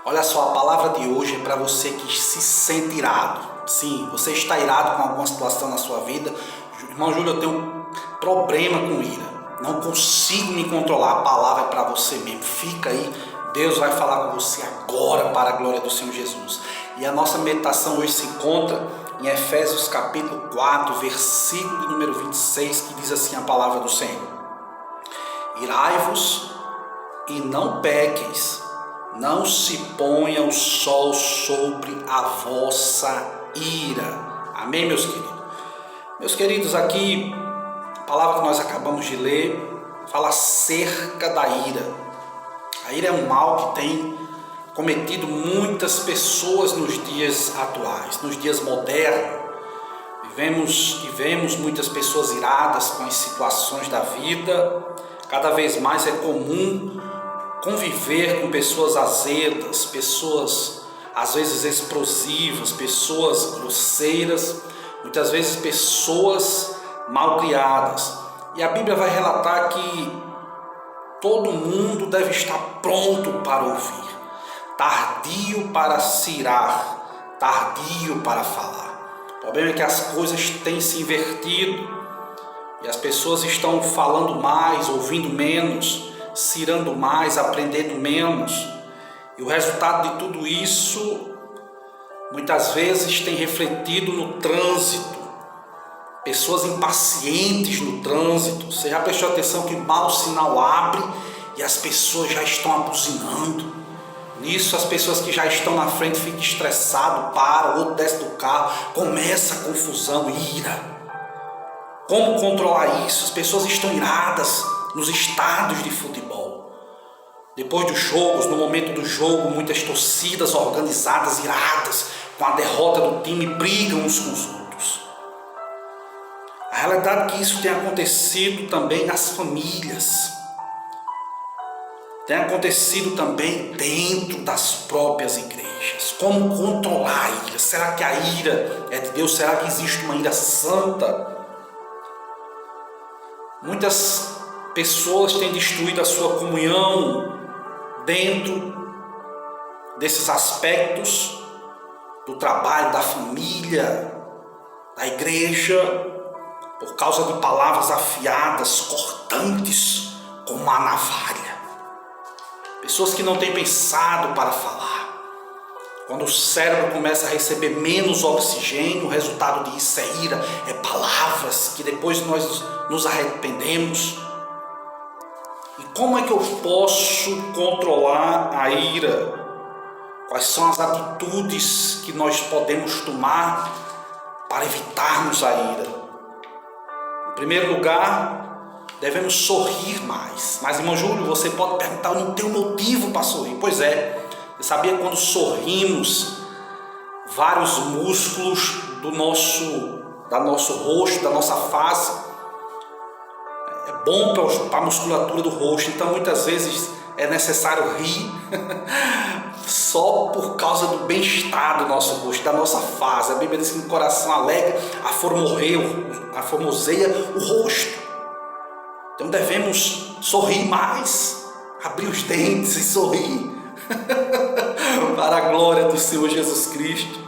Olha só, a palavra de hoje é para você que se sente irado. Sim, você está irado com alguma situação na sua vida. Irmão Júlio, eu tenho um problema com ira. Não consigo me controlar. A palavra é para você mesmo. Fica aí, Deus vai falar com você agora para a glória do Senhor Jesus. E a nossa meditação hoje se encontra em Efésios capítulo 4, versículo de número 26, que diz assim a palavra do Senhor: Irai-vos e não pequeis. Não se ponha o sol sobre a vossa ira. Amém, meus queridos? Meus queridos, aqui, a palavra que nós acabamos de ler fala acerca da ira. A ira é um mal que tem cometido muitas pessoas nos dias atuais, nos dias modernos. Vemos muitas pessoas iradas com as situações da vida. Cada vez mais é comum conviver com pessoas azedas, pessoas às vezes explosivas, pessoas grosseiras, muitas vezes pessoas mal criadas. E a Bíblia vai relatar que todo mundo deve estar pronto para ouvir, tardio para se irar, tardio para falar. O problema é que as coisas têm se invertido e as pessoas estão falando mais, ouvindo menos, se irando mais, aprendendo menos. E o resultado de tudo isso muitas vezes tem refletido no trânsito. Pessoas impacientes no trânsito. Você já prestou atenção que mal sinal abre e as pessoas já estão abuzinando? Nisso as pessoas que já estão na frente ficam estressadas, param, outro desce do carro, começa a confusão, ira. Como controlar isso? As pessoas estão iradas nos estádios de futebol. Depois dos jogos, no momento do jogo, muitas torcidas organizadas, iradas, com a derrota do time, brigam uns com os outros. A realidade é que isso tem acontecido também nas famílias. Tem acontecido também dentro das próprias igrejas. Como controlar a ira? Será que a ira é de Deus? Será que existe uma ira santa? Muitas pessoas têm destruído a sua comunhão dentro desses aspectos do trabalho, da família, da igreja, por causa de palavras afiadas, cortantes, como uma navalha. Pessoas que não têm pensado para falar. Quando o cérebro começa a receber menos oxigênio, o resultado disso é ira, é palavras que depois nós nos arrependemos. E como é que eu posso controlar a ira? Quais são as atitudes que nós podemos tomar para evitarmos a ira? Em primeiro lugar, devemos sorrir mais. Mas, irmão Júlio, você pode perguntar: eu não tenho motivo para sorrir. Pois é, você sabia que quando sorrimos, vários músculos do nosso rosto, da nossa face, é bom para a musculatura do rosto. Então muitas vezes é necessário rir só por causa do bem-estar do nosso rosto, da nossa face. A Bíblia diz que no coração alegre aformoseia o rosto. Então devemos sorrir mais, abrir os dentes e sorrir para a glória do Senhor Jesus Cristo.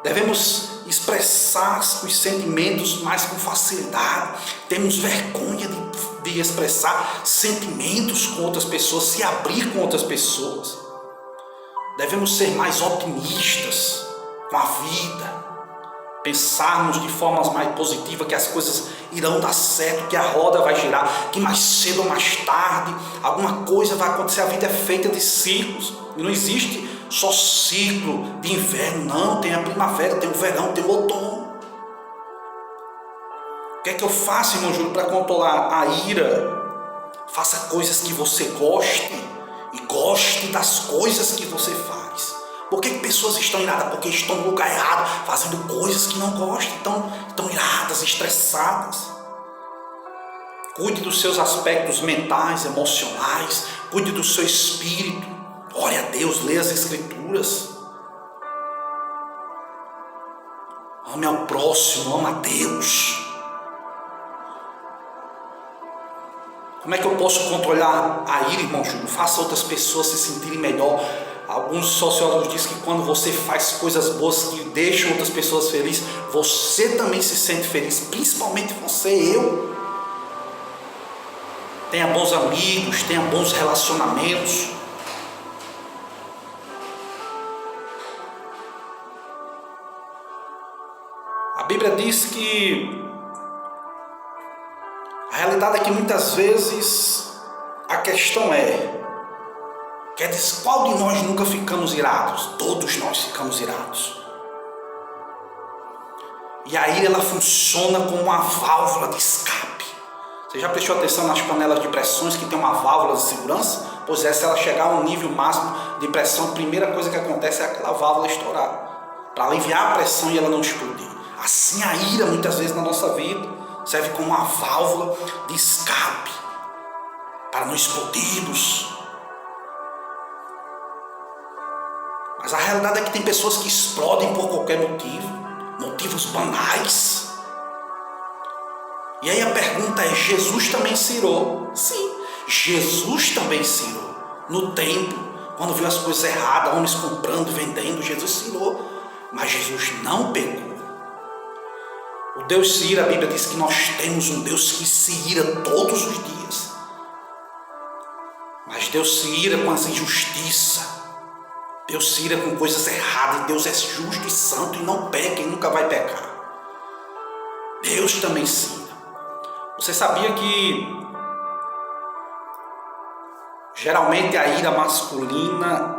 Devemos expressar os sentimentos mais com facilidade. Temos vergonha de expressar sentimentos com outras pessoas, se abrir com outras pessoas. Devemos ser mais otimistas com a vida, pensarmos de formas mais positivas que as coisas irão dar certo, que a roda vai girar, que mais cedo ou mais tarde alguma coisa vai acontecer. A vida é feita de ciclos e não existe só ciclo de inverno, não. Tem a primavera, tem o verão, tem o outono. O que é que eu faço, irmão Júlio, para controlar a ira? Faça coisas que você goste e goste das coisas que você faz. Por que pessoas estão iradas? Porque estão no lugar errado, fazendo coisas que não gostam, estão iradas, estressadas. Cuide dos seus aspectos mentais, emocionais, cuide do seu espírito. Ore a Deus, leia as Escrituras. Ame ao próximo, ame a Deus. Como é que eu posso controlar a ira, irmão Júlio? Faça outras pessoas se sentirem melhor. Alguns sociólogos dizem que quando você faz coisas boas que deixam outras pessoas felizes, você também se sente feliz, principalmente você, eu. Tenha bons amigos, tenha bons relacionamentos. A Bíblia diz que a realidade é que muitas vezes a questão quer dizer, qual de nós nunca ficamos irados? Todos nós ficamos irados. E a ira, ela funciona como uma válvula de escape. Você já prestou atenção nas panelas de pressões que tem uma válvula de segurança? Pois é, se ela chegar a um nível máximo de pressão, a primeira coisa que acontece é aquela válvula estourar, para aliviar a pressão e ela não explodir. Assim a ira, muitas vezes na nossa vida, serve como uma válvula de escape, para não explodirmos. Mas a realidade é que tem pessoas que explodem por qualquer motivo, motivos banais. E aí a pergunta é, Jesus também se irou? Sim, Jesus também se irou. No templo, quando viu as coisas erradas, homens comprando, vendendo, Jesus se irou. Mas Jesus não pecou. O Deus se ira, a Bíblia diz que nós temos um Deus que se ira todos os dias. Mas Deus se ira com as injustiças. Deus se ira com coisas erradas. E Deus é justo e santo e não peca e nunca vai pecar. Deus também se ira. Você sabia que geralmente a ira masculina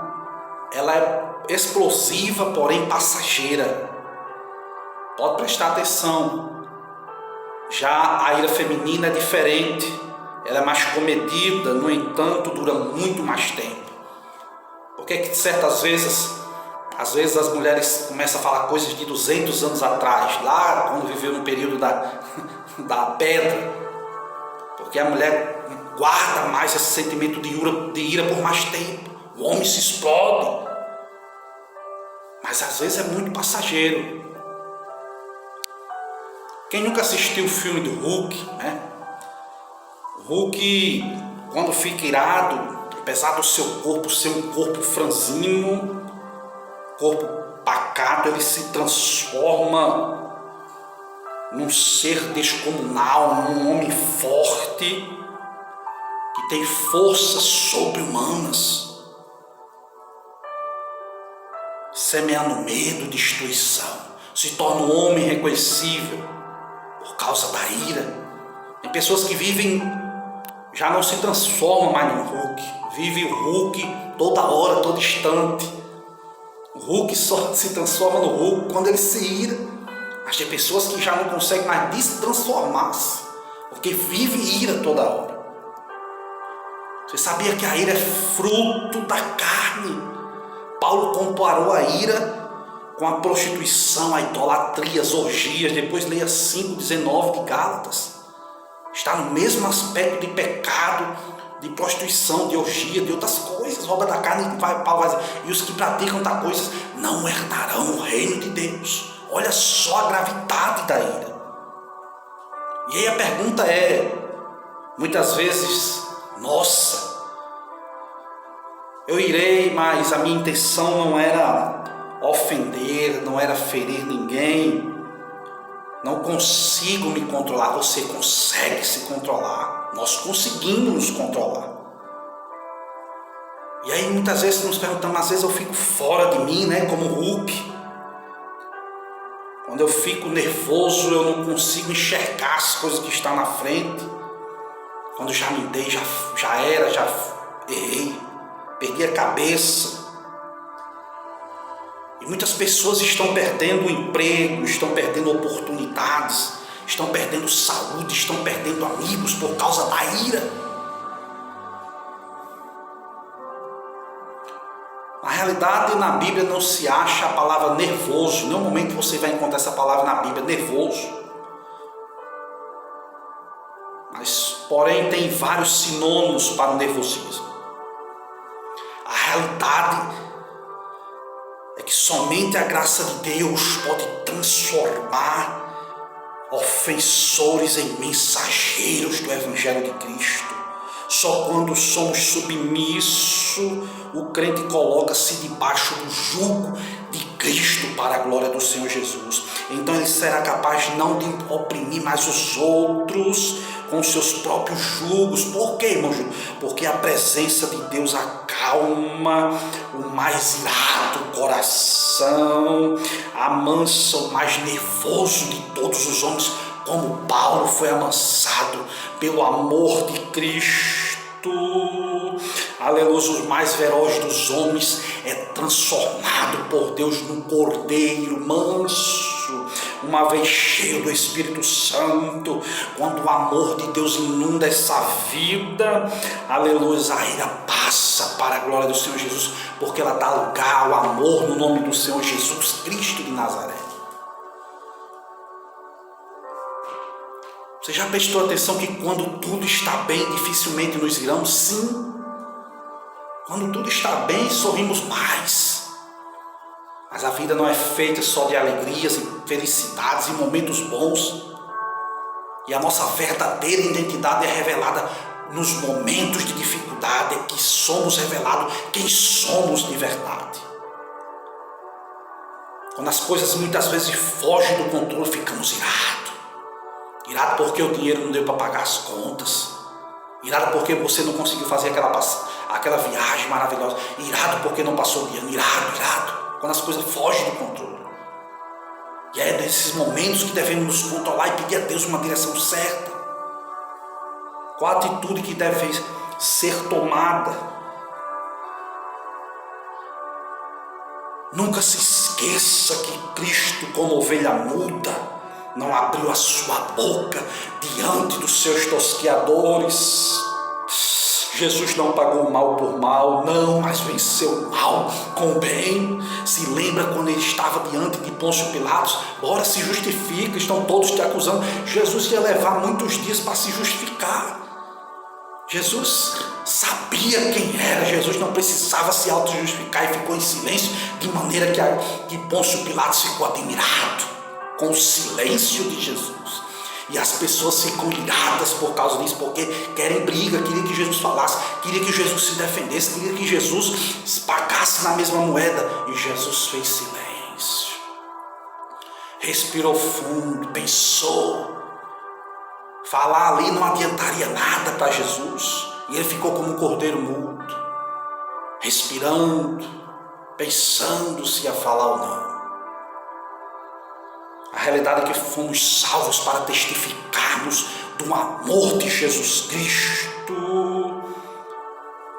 ela é explosiva, porém passageira? Pode prestar atenção. Já a ira feminina é diferente. Ela é mais comedida, no entanto, dura muito mais tempo. Porque que certas vezes, às vezes as mulheres começam a falar coisas de 200 anos atrás, lá quando viveu no período da pedra, porque a mulher guarda mais esse sentimento de ira por mais tempo. O homem se explode, mas às vezes é muito passageiro. Quem nunca assistiu o filme do Hulk, né? O Hulk, quando fica irado, apesar do seu corpo ser um corpo franzino, corpo pacato, ele se transforma num ser descomunal, num homem forte, que tem forças sobre-humanas, semeando medo, destruição, se torna um homem reconhecível por causa da ira. Tem pessoas que vivem, já não se transformam mais no Hulk, vive o Hulk toda hora, todo instante. O Hulk só se transforma no Hulk quando ele se ira. Mas tem pessoas que já não conseguem mais destransformar-se, porque vive ira toda hora. Você sabia que a ira é fruto da carne? Paulo comparou a ira com a prostituição, a idolatria, as orgias. Depois leia 5:19 de Gálatas. Está no mesmo aspecto de pecado, de prostituição, de orgia, de outras coisas, obra da carne. Paulo vai dizer, e os que praticam tais coisas não herdarão o reino de Deus. Olha só a gravidade da ira. E aí a pergunta é, muitas vezes, nossa, eu irei, mas a minha intenção não era ofender, não era ferir ninguém. Não consigo me controlar. Você consegue se controlar. Nós conseguimos nos controlar. E aí muitas vezes nos perguntamos, às vezes eu fico fora de mim, né? Como o Hulk. Quando eu fico nervoso, eu não consigo enxergar as coisas que estão na frente. Quando já me dei, já errei, perdi a cabeça. E muitas pessoas estão perdendo o emprego, estão perdendo oportunidades, estão perdendo saúde, estão perdendo amigos por causa da ira. Na realidade, na Bíblia não se acha a palavra nervoso. Em nenhum momento você vai encontrar essa palavra na Bíblia, nervoso. Mas, porém, tem vários sinônimos para o nervosismo. A realidade é que somente a graça de Deus pode transformar ofensores em mensageiros do Evangelho de Cristo. Só quando somos submissos, o crente coloca-se debaixo do jugo de Cristo para a glória do Senhor Jesus. Então ele será capaz não de oprimir mais os outros com seus próprios jugos. Por quê, irmão Júlio? Porque a presença de Deus acalma o mais irado coração, amansa o mais nervoso de todos os homens, como Paulo foi amansado pelo amor de Cristo. Aleluia, os mais ferozes dos homens é transformado por Deus num cordeiro manso, uma vez cheio do Espírito Santo. Quando o amor de Deus inunda essa vida, aleluia, a ira passa para a glória do Senhor Jesus, porque ela dá lugar ao amor no nome do Senhor Jesus Cristo de Nazaré. Você já prestou atenção que quando tudo está bem, dificilmente nos iramos? Sim. Quando tudo está bem, sorrimos mais. Mas a vida não é feita só de alegrias e felicidades e momentos bons. E a nossa verdadeira identidade é revelada nos momentos de dificuldade, é que somos revelados quem somos de verdade. Quando as coisas muitas vezes fogem do controle, ficamos irados. Irado porque o dinheiro não deu para pagar as contas. Irado porque você não conseguiu fazer aquela viagem maravilhosa. Irado porque não passou de ano. Irado. Quando as coisas fogem do controle. E é nesses momentos que devemos nos controlar e pedir a Deus uma direção certa. Qual a atitude que deve ser tomada? Nunca se esqueça que Cristo, como ovelha muda, não abriu a sua boca diante dos seus tosqueadores. Jesus não pagou mal por mal, não, mas venceu o mal com o bem. Se lembra quando ele estava diante de Pôncio Pilatos? Ora, se justifica, estão todos te acusando. Jesus ia levar muitos dias para se justificar. Jesus sabia quem era, Jesus não precisava se auto-justificar e ficou em silêncio, de maneira que Pôncio Pilatos ficou admirado com o silêncio de Jesus. E as pessoas ficam iradas por causa disso, porque querem briga, queria que Jesus falasse, queria que Jesus se defendesse, queria que Jesus pagasse na mesma moeda. E Jesus fez silêncio. Respirou fundo, pensou. Falar ali não adiantaria nada para Jesus. E ele ficou como um cordeiro mudo, respirando, pensando se ia falar ou não. A realidade é que fomos salvos para testificarmos do amor de Jesus Cristo,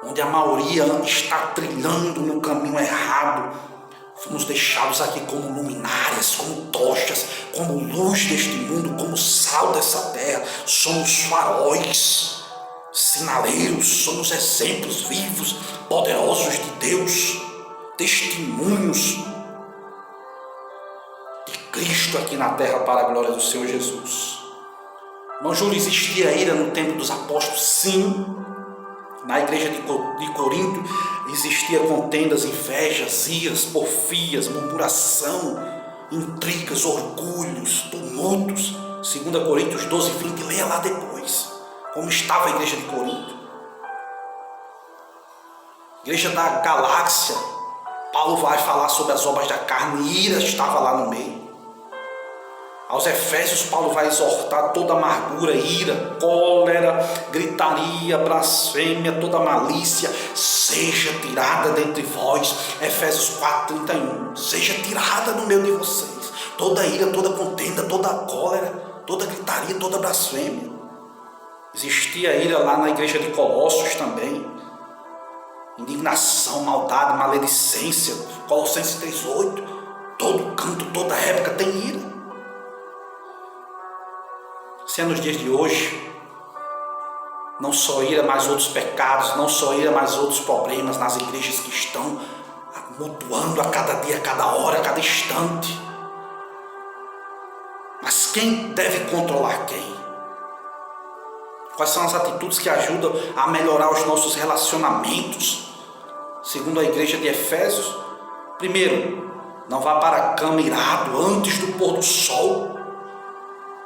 onde a maioria está trilhando no caminho errado. Fomos deixados aqui como luminárias, como tochas, como luz deste mundo, como sal dessa terra. Somos faróis, sinaleiros, somos exemplos vivos, poderosos de Deus, testemunhos Cristo aqui na terra para a glória do Senhor Jesus. Irmão Júlio, existia ira no tempo dos apóstolos? Sim. Na igreja de Corinto existia contendas, invejas, iras, porfias, murmuração, intrigas, orgulhos, tumultos. 2 Coríntios 12, 20, leia lá depois como estava a igreja de Corinto. Igreja da Galáxia, Paulo vai falar sobre as obras da carne, ira estava lá no meio. Aos Efésios, Paulo vai exortar toda amargura, ira, cólera, gritaria, blasfêmia, toda malícia, seja tirada dentre vós. Efésios 4:31, seja tirada no meio de vocês. Toda ira, toda contenda, toda cólera, toda gritaria, toda blasfêmia. Existia ira lá na igreja de Colossos também. Indignação, maldade, maledicência. Colossenses 3:8, todo canto, toda época tem ira. Se é nos dias de hoje, não só ira, mas outros pecados, não só ira, mas outros problemas nas igrejas que estão mutuando a cada dia, a cada hora, a cada instante. Mas quem deve controlar quem? Quais são as atitudes que ajudam a melhorar os nossos relacionamentos? Segundo a igreja de Efésios, primeiro, não vá para a cama irado antes do pôr do sol.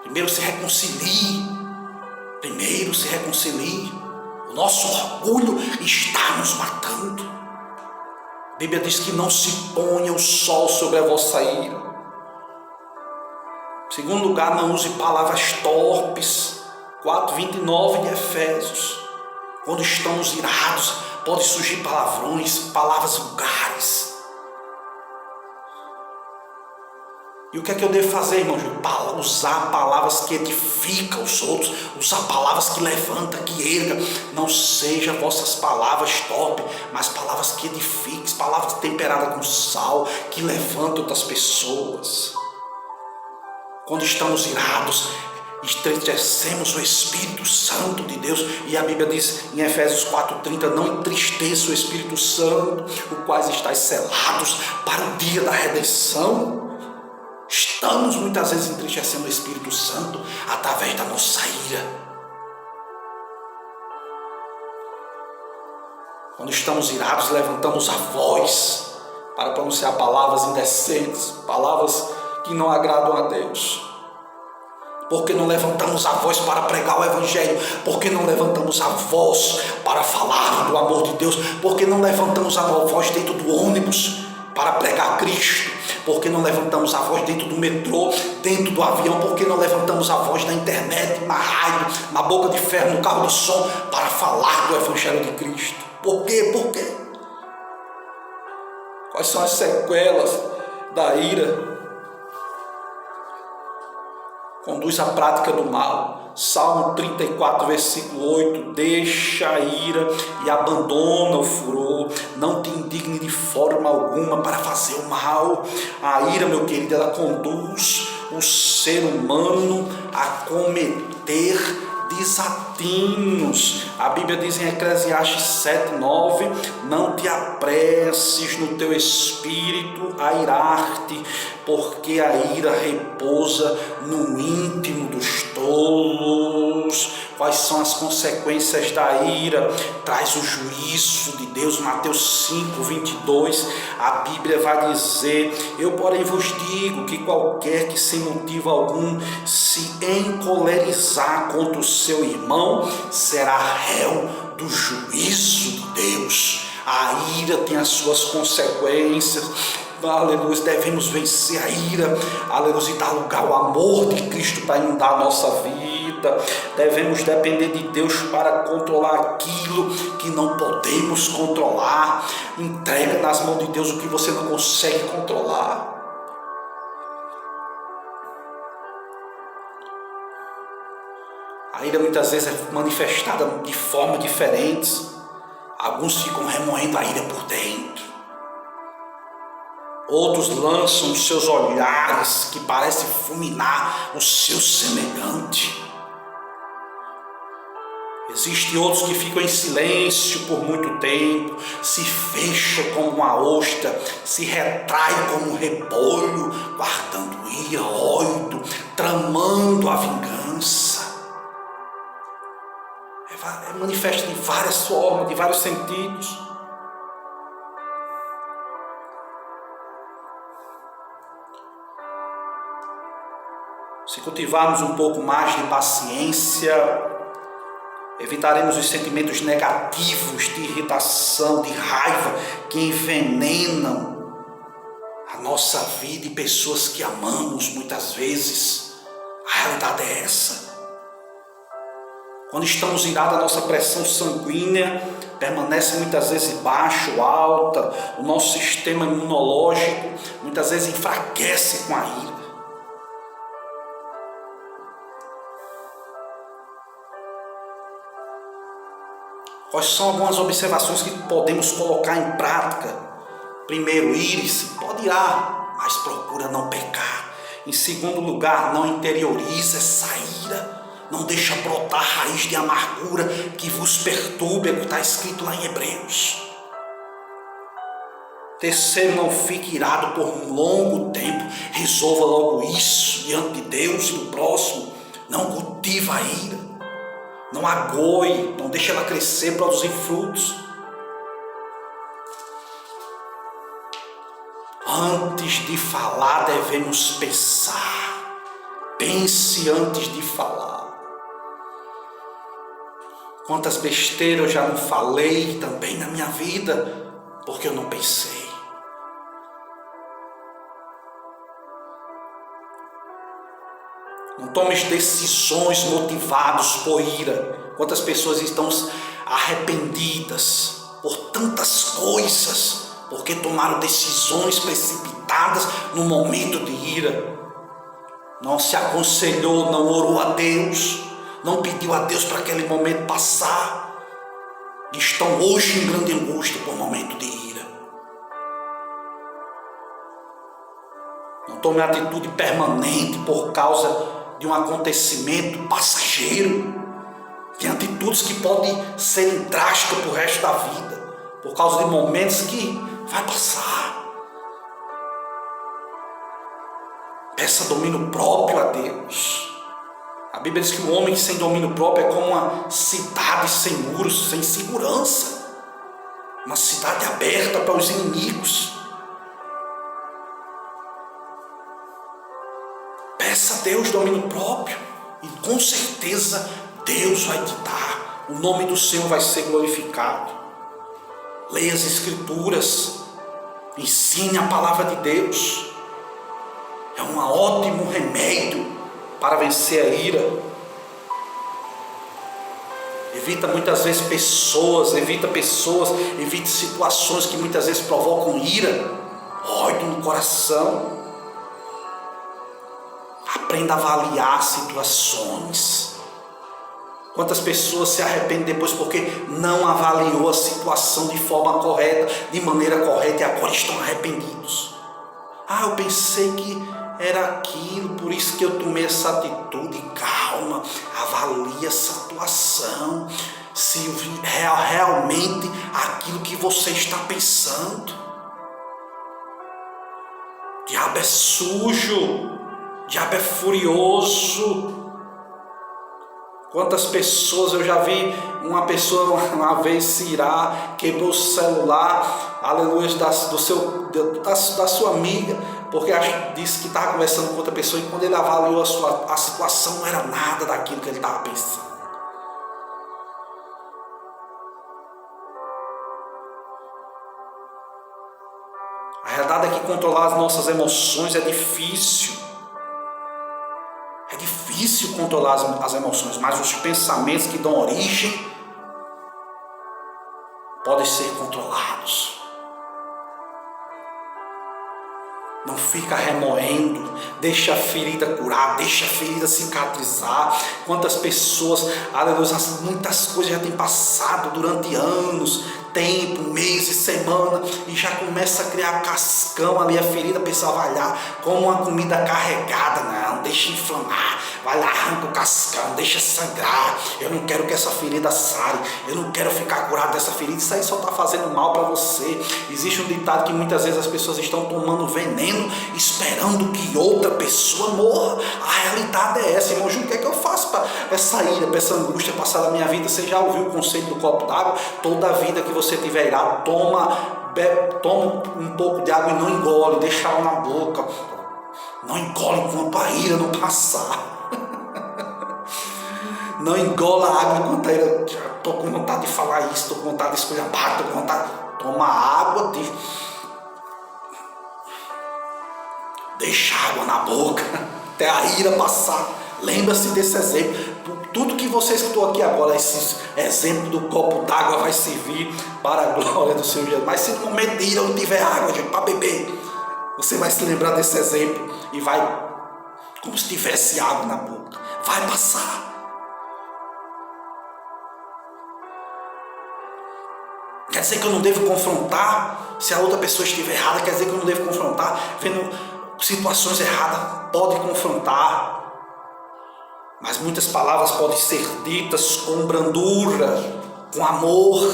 Primeiro se reconcilie. O nosso orgulho está nos matando. A Bíblia diz que não se ponha o sol sobre a vossa ira. Em segundo lugar, não use palavras torpes. 4:29 de Efésios. Quando estamos irados, pode surgir palavrões, palavras vulgares. E o que é que eu devo fazer, irmão? Usar palavras que edificam os outros, usar palavras que levantam, que ergam. Não sejam vossas palavras top, mas palavras que edifiquem, palavras temperadas com sal, que levantam outras pessoas. Quando estamos irados, entristecemos o Espírito Santo de Deus, e a Bíblia diz em Efésios 4:30, não entristeça o Espírito Santo, o quais estáis selados para o dia da redenção. Estamos muitas vezes entristecendo o Espírito Santo através da nossa ira. Quando estamos irados, levantamos a voz para pronunciar palavras indecentes, palavras que não agradam a Deus. Porque não levantamos a voz para pregar o Evangelho? Porque não levantamos a voz para falar do amor de Deus? Porque não levantamos a voz dentro do ônibus para pregar Cristo? Porque não levantamos a voz dentro do metrô, dentro do avião? Porque não levantamos a voz na internet, na rádio, na boca de ferro, no carro de som, para falar do Evangelho de Cristo? Por quê? Por quê? Quais são as sequelas da ira? Conduz à prática do mal. Salmo 34, versículo 8. Deixa a ira e abandona o furor. Não te indigne de forma alguma para fazer o mal. A ira, meu querido, ela conduz o ser humano a cometer desatinos. A Bíblia diz em Eclesiastes 7:9, não te apresses no teu espírito a irar-te, porque a ira repousa no íntimo dos tolos. Quais são as consequências da ira? Traz o juízo de Deus. Mateus 5:22, a Bíblia vai dizer, eu porém vos digo que qualquer que sem motivo algum se encolerizar contra o seu irmão, será réu do juízo de Deus. A ira tem as suas consequências. Aleluia, devemos vencer a ira, aleluia, e dar lugar ao amor de Cristo para inundar a nossa vida. Devemos depender de Deus para controlar aquilo que não podemos controlar. Entrega nas mãos de Deus o que você não consegue controlar. A ira muitas vezes é manifestada de formas diferentes. Alguns ficam remoendo a ira por dentro. Outros lançam os seus olhares que parecem fulminar o seu semelhante. Existem outros que ficam em silêncio por muito tempo, se fecham como uma ostra, se retraem como um repolho, guardando ira, ódio, tramando a vingança. É manifesto de várias formas, de vários sentidos. Se cultivarmos um pouco mais de paciência, evitaremos os sentimentos negativos de irritação, de raiva, que envenenam a nossa vida e pessoas que amamos muitas vezes. A realidade é essa. Quando estamos irados, a nossa pressão sanguínea permanece muitas vezes baixa ou alta. O nosso sistema imunológico muitas vezes enfraquece com a ira. Quais são algumas observações que podemos colocar em prática? Primeiro, ire-se, pode irar, mas procura não pecar. Em segundo lugar, não interiorize essa ira. Não deixa brotar raiz de amargura que vos perturbe, é o que está escrito lá em Hebreus. Terceiro, não fique irado por um longo tempo. Resolva logo isso diante de Deus e do próximo. Não cultiva a ira. Não agoie, não deixe ela crescer, produzir frutos. Antes de falar, devemos pensar. Pense antes de falar. Quantas besteiras eu já não falei também na minha vida, porque eu não pensei. Não tomes decisões motivadas por ira. Quantas pessoas estão arrependidas por tantas coisas, porque tomaram decisões precipitadas no momento de ira. Não se aconselhou, não orou a Deus, não pediu a Deus para aquele momento passar. Estão hoje em grande angústia por momento de ira. Não tome atitude permanente por causa de um acontecimento passageiro. Tem atitudes que podem ser drásticas para o resto da vida, por causa de momentos que vai passar. Peça domínio próprio a Deus. A Bíblia diz que o homem sem domínio próprio é como uma cidade sem muros, sem segurança. Uma cidade aberta para os inimigos. Peça a Deus domínio próprio e com certeza Deus vai te dar. O nome do Senhor vai ser glorificado. Leia as Escrituras. Ensine a palavra de Deus. É um ótimo remédio para vencer a ira. Evite situações que muitas vezes provocam ira, ódio no coração. Aprenda a avaliar situações. Quantas pessoas se arrependem depois porque não avaliou a situação de forma correta, de maneira correta, e agora estão arrependidos. Eu pensei que era aquilo, por isso que eu tomei essa atitude. Calma, avalie a situação, se realmente aquilo que você está pensando. O diabo é sujo, o diabo é furioso. Quantas pessoas eu já vi, uma pessoa uma vez se irar, quebrou o celular, aleluia, da sua amiga, porque disse que estava conversando com outra pessoa, e quando ele avaliou a situação, não era nada daquilo que ele estava pensando. A realidade é que controlar as nossas emoções é difícil. É difícil controlar as emoções, mas os pensamentos que dão origem podem ser controlados. Não fica remoendo, deixa a ferida curar, deixa a ferida cicatrizar. Quantas pessoas, aleluia, muitas coisas já têm passado durante anos, tempo, meses, semana, e já começa a criar cascão ali, a ferida, a pessoa vai lá, como uma comida carregada, não, deixa inflamar, vai lá, arranca o cascão, deixa sangrar. Eu não quero que essa ferida sare, eu não quero ficar curado dessa ferida, isso aí só está fazendo mal para você. Existe um ditado que muitas vezes as pessoas estão tomando veneno, esperando que outra pessoa morra. A realidade é essa, irmão. O que é que eu faço para essa ira, para essa angústia passar da minha vida? Você já ouviu o conselho do copo d'água? Toda vida que você tiver irado, toma um pouco de água e não engole, deixa ela na boca. Não engole enquanto a ira não passar. Não engola a água enquanto a ira. Estou com vontade de falar isso, estou com vontade de esculhambar, estou com vontade. Toma água, deixa água na boca até a ira passar. Lembra-se desse exemplo. Tudo que você escutou aqui agora, esse exemplo do copo d'água vai servir para a glória do Senhor Jesus. Mas se no momento de ira não tiver água, gente, para beber, você vai se lembrar desse exemplo e vai, como se tivesse água na boca, vai passar. Quer dizer que eu não devo confrontar se a outra pessoa estiver errada? Quer dizer que eu não devo confrontar vendo situações erradas? Pode confrontar, mas muitas palavras podem ser ditas com brandura, com amor,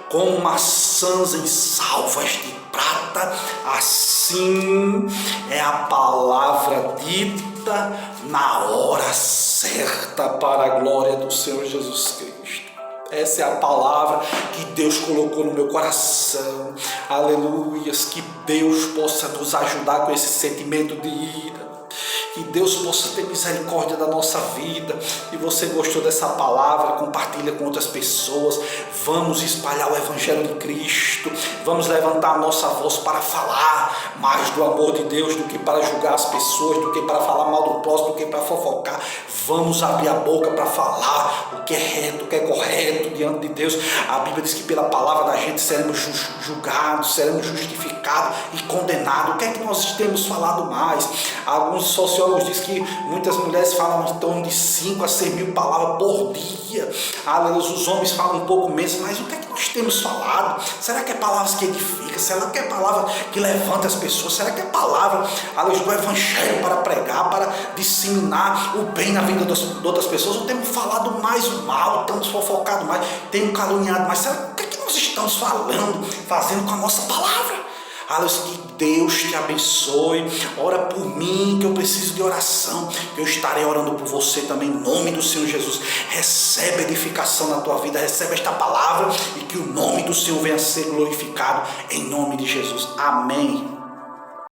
como maçãs em salvas de prata. Assim é a palavra dita na hora certa, para a glória do Senhor Jesus Cristo. Essa é a palavra que Deus colocou no meu coração. Aleluias, que Deus possa nos ajudar com esse sentimento de ira. Que Deus possa ter misericórdia da nossa vida. E você gostou dessa palavra, compartilha com outras pessoas. Vamos espalhar o Evangelho de Cristo. Vamos levantar a nossa voz para falar mais do amor de Deus do que para julgar as pessoas, do que para falar mal do próximo, do que para fofocar. Vamos abrir a boca para falar o que é reto, o que é correto diante de Deus. A Bíblia diz que pela palavra da gente seremos julgados, seremos justificados e condenados. O que é que nós temos falado mais? Alguns sociólogos dizem que muitas mulheres falam em torno de 5 a 6 mil palavras por dia. Os homens falam um pouco menos, mas o que é que nós temos falado? Será que é palavras que edificam? Será que é palavra que levanta as pessoas? Será que é palavra do Evangelho para pregar, para disseminar o bem na vida de outras pessoas? Ou temos falado mais o mal, temos fofocado mais, temos caluniado mais? Será o que é que nós estamos falando, fazendo com a nossa palavra? Que Deus te abençoe. Ora por mim, que eu preciso de oração. Eu estarei orando por você também, em nome do Senhor Jesus. Recebe edificação na tua vida, recebe esta palavra e que o nome do Senhor venha a ser glorificado em nome de Jesus. Amém.